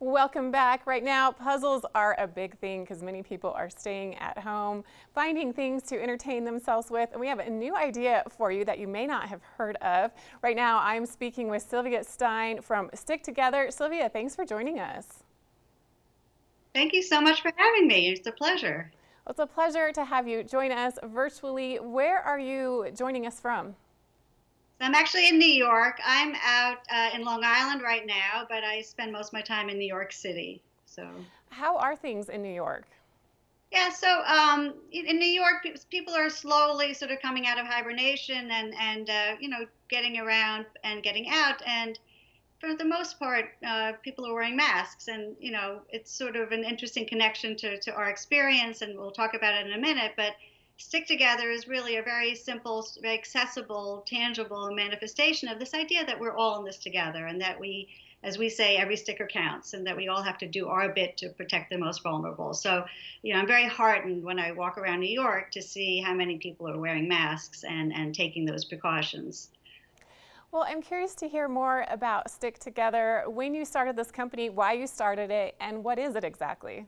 Welcome back. Right now, puzzles are a big thing because many people are staying at home, finding things to entertain themselves with. And we have a new idea for you that you may not have heard of. Right now, I'm speaking with Sylvia Stein from StickTogether. Sylvia, thanks for joining us. Thank you so much for having me. It's a pleasure. Well, it's a pleasure to have you join us virtually. Where are you joining us from? So I'm actually in New York. I'm out in Long Island right now, but I spend most of my time in New York City. So, How are things in New York? yeah, so in New York, people are slowly sort of coming out of hibernation and getting around and getting out. And for the most part, people are wearing masks. And, it's sort of an interesting connection to our experience, and we'll talk about it in a minute. But Stick Together is really a very simple, very accessible, tangible manifestation of this idea that we're all in this together and that we, as we say, every sticker counts and that we all have to do our bit to protect the most vulnerable. So, I'm very heartened when I walk around New York to see how many people are wearing masks and taking those precautions. Well, I'm curious to hear more about StickTogether, when you started this company, why you started it, and what is it exactly?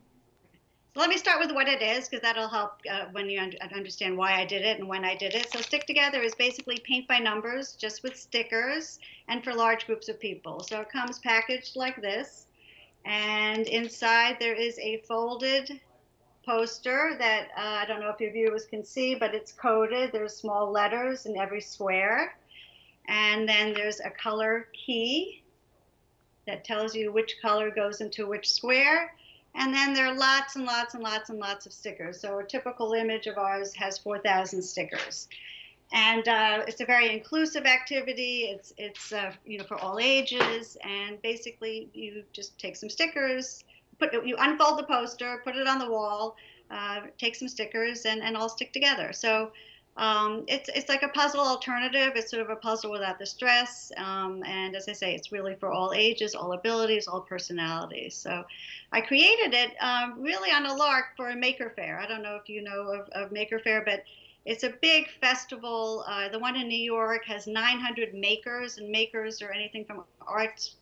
So let me start with what it is, because that'll help when you understand why I did it and when I did it. So Stick Together is basically paint by numbers, just with stickers and for large groups of people. So it comes packaged like this, and inside there is a folded poster that I don't know if your viewers can see, but it's coded. There's small letters in every square, and then there's a color key that tells you which color goes into which square. And then there are lots and lots and lots and lots of stickers. So a typical image of ours has 4,000 stickers. And it's a very inclusive activity. It's for all ages. And basically, you just take some stickers, you unfold the poster, put it on the wall, take some stickers, and all stick together. So it's like a puzzle alternative. It's sort of a puzzle without the stress. And as I say, it's really for all ages, all abilities, all personalities. So I created it really on a lark for a Maker Faire. I don't know if you know of Maker Faire, but it's a big festival. The one in New York has 900 makers, and makers are anything from arts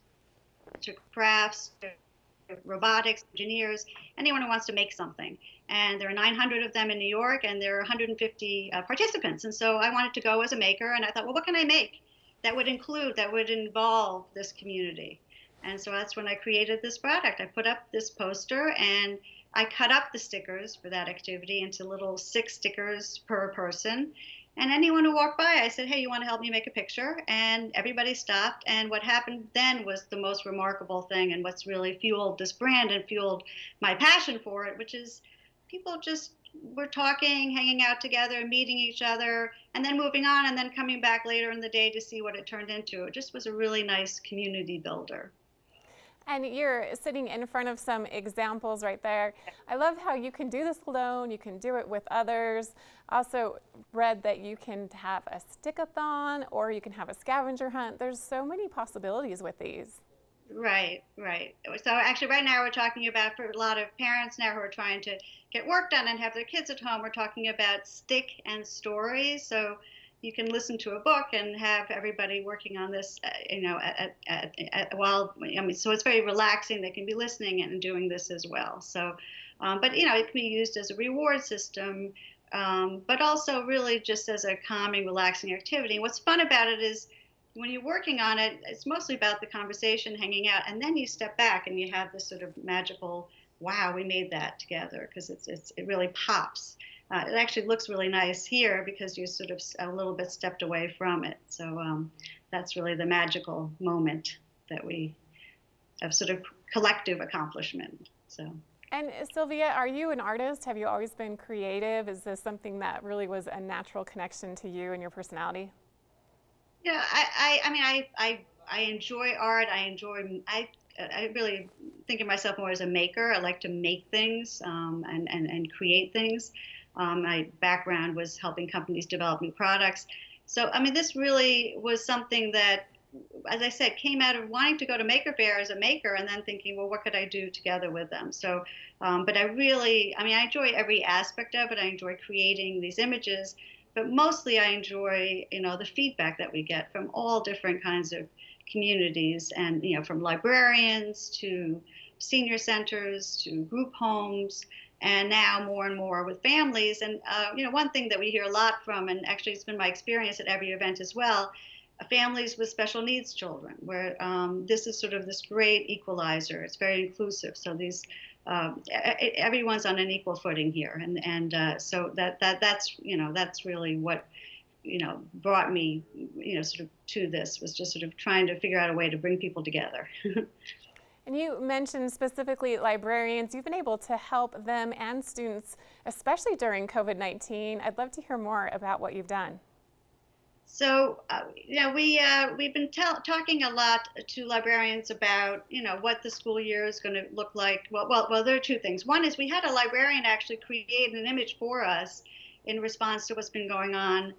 to crafts to robotics, engineers, anyone who wants to make something. And there are 900 of them in New York, and there are 150 participants. And so I wanted to go as a maker, and I thought, well, what can I make that would involve this community? And so that's when I created this product. I put up this poster, and I cut up the stickers for that activity into little 6 stickers per person. And anyone who walked by, I said, hey, you want to help me make a picture? And everybody stopped. And what happened then was the most remarkable thing, and what's really fueled this brand and fueled my passion for it, which is people just were talking, hanging out together, meeting each other, and then moving on, and then coming back later in the day to see what it turned into. It just was a really nice community builder. And you're sitting in front of some examples right there. I love how you can do this alone, you can do it with others. Also read that you can have a stick-a-thon or you can have a scavenger hunt. There's so many possibilities with these. Right, right. So actually, right now we're talking about, for a lot of parents now who are trying to get work done and have their kids at home, we're talking about stick and stories. So you can listen to a book and have everybody working on this, while, so it's very relaxing. They can be listening and doing this as well. So, but, it can be used as a reward system, but also really just as a calming, relaxing activity. What's fun about it is, when you're working on it, it's mostly about the conversation, hanging out, and then you step back and you have this sort of magical, wow, we made that together, because it really pops. It actually looks really nice here because you're sort of a little bit stepped away from it. So that's really the magical moment that we have, sort of collective accomplishment. So. And Sylvia, are you an artist? Have you always been creative? Is this something that really was a natural connection to you and your personality? Yeah, I enjoy art. I really think of myself more as a maker. I like to make things and create things. My background was helping companies develop new products. So, this really was something that, as I said, came out of wanting to go to Maker Faire as a maker and then thinking, well, what could I do together with them? So, but I enjoy every aspect of it. I enjoy creating these images, but mostly I enjoy, the feedback that we get from all different kinds of communities, and, from librarians to senior centers to group homes, and now more and more with families. And one thing that we hear a lot from, and actually it's been my experience at every event as well, families with special needs children, where this is sort of this great equalizer. It's very inclusive. So these everyone's on an equal footing here, and so that's really what brought me sort of to this, was just sort of trying to figure out a way to bring people together. And you mentioned specifically librarians. You've been able to help them and students, especially during COVID-19. I'd love to hear more about what you've done. So, we've been talking a lot to librarians about, what the school year is going to look like. Well, there are two things. One is we had a librarian actually create an image for us in response to what's been going on,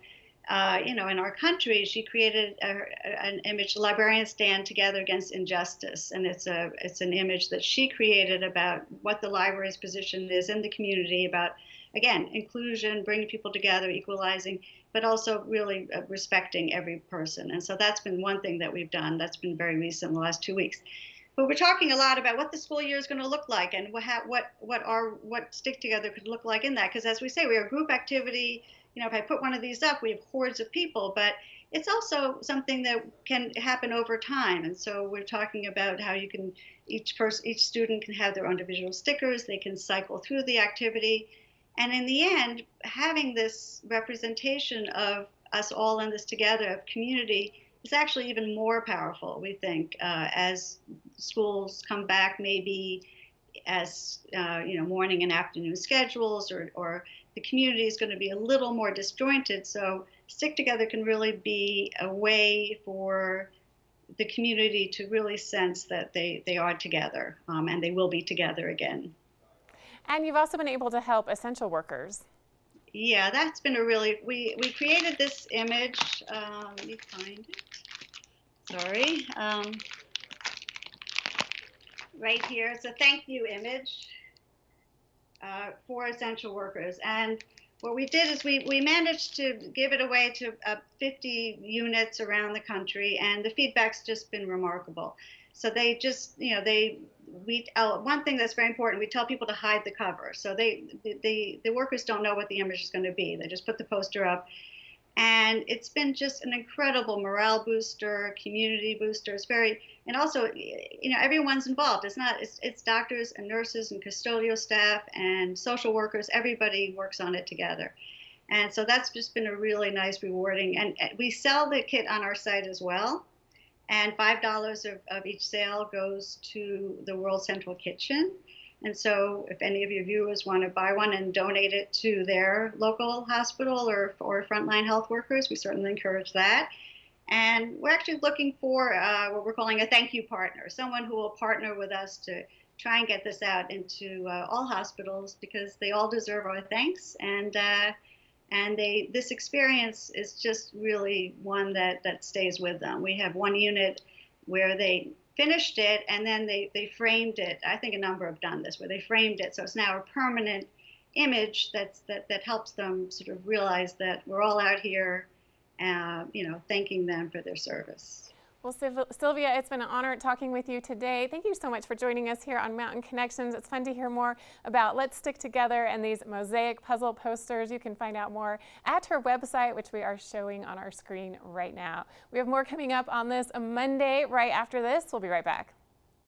in our country. She created an image, "Librarians Stand Together Against Injustice," and it's an image that she created about what the library's position is in the community, about, again, inclusion, bringing people together, equalizing, but also really respecting every person. And so that's been one thing that we've done. That's been very recent, in the last 2 weeks. But we're talking a lot about what the school year is going to look like, and what Stick Together could look like in that. Because as we say, we are a group activity. If I put one of these up, we have hordes of people, but it's also something that can happen over time. And so we're talking about how you can, each student can have their own individual stickers. They can cycle through the activity. And in the end, having this representation of us all in this together, of community, is actually even more powerful, we think, as schools come back, maybe as morning and afternoon schedules, or the community is going to be a little more disjointed. So Stick Together can really be a way for the community to really sense that they are together, and they will be together again. And you've also been able to help essential workers. Yeah, that's been we created this image. Let me find it. Sorry. Right here, it's a thank you image for essential workers. And what we did is we managed to give it away to 50 units around the country, and the feedback's just been remarkable. So they just, one thing that's very important, we tell people to hide the cover. So the workers don't know what the image is going to be. They just put the poster up. And it's been just an incredible morale booster, community booster. It's and also, everyone's involved. It's doctors and nurses and custodial staff and social workers. Everybody works on it together. And so that's just been a really nice, rewarding. And we sell the kit on our site as well. And $5 of each sale goes to the World Central Kitchen. And so if any of your viewers want to buy one and donate it to their local hospital or frontline health workers, we certainly encourage that. And we're actually looking for what we're calling a thank you partner, someone who will partner with us to try and get this out into all hospitals, because they all deserve our thanks. And this experience is just really one that stays with them. We have one unit where they finished it, and then they framed it. I think a number have done this, where they framed it, so it's now a permanent image that helps them sort of realize that we're all out here, thanking them for their service. Well, Sylvia, it's been an honor talking with you today. Thank you so much for joining us here on Mountain Connections. It's fun to hear more about Let's Stick Together and these Mosaic puzzle posters. You can find out more at her website, which we are showing on our screen right now. We have more coming up on this Monday right after this. We'll be right back.